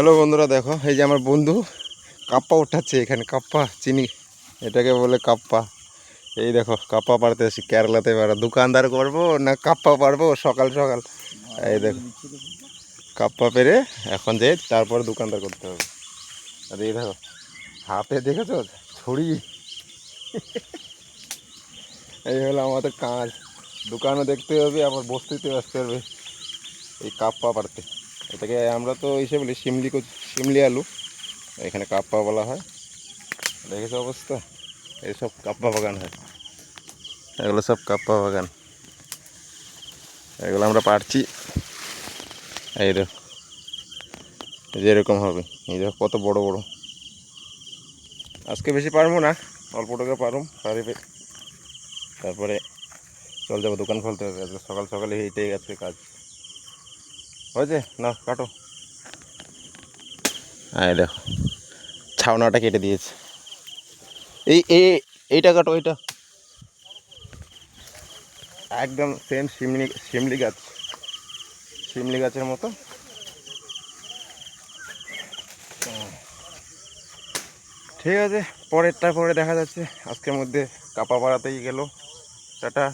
Hello বন্ধুরা, দেখো এই যে আমার বন্ধু কাপ্পা উঠাচ্ছে এখানে। কাপ্পা চিনি, এটাকে বলে কাপ্পা। এই দেখো কাপ্পা পাড়তে আসি কেরালাতে। পারা দোকানদার করবো না কাপ্পা পারবো সকাল সকাল। এই দেখো কাপ্পা পেরে এখন যাই, তারপর দোকানদার করতে হবে। আর এই দেখো হাতে দেখেছো ছড়ি, এই হলো আমাদের কাজ। দোকানও দেখতে হবে, আবার বস্তিতেও আসতে হবে এই কাপ্পা পাড়তে। এটাকে আমরা তো এসে বলি শিমলি আলু, এখানে কাপ্পা বলা হয়। দেখেছো অবস্থা, এইসব কাপ্পা বাগান হয়, এগুলো সব কাপ্পা বাগান। এগুলো আমরা পারছি। এই দেখো যেরকম হবে, এই দেখো কত বড় বড়। আজকে বেশি পারবো না, অল্পটাকে পারুম পারিবে, তারপরে চল যাবো দোকান খুলতে হবে। আজকে সকাল সকালে এইটাই আজকে কাজ হয়েছে। না কাটো, এই দেখো ছাওনাটা কেটে দিয়েছে। এই এইটা কাটো, এইটা একদম সেম শিমলি গাছ, শিমলি গাছের মতো। ঠিক আছে, পরেরটা পরে দেখা যাচ্ছে। আজকের মধ্যে কাপা পাড়াতেই গেল। টাটা।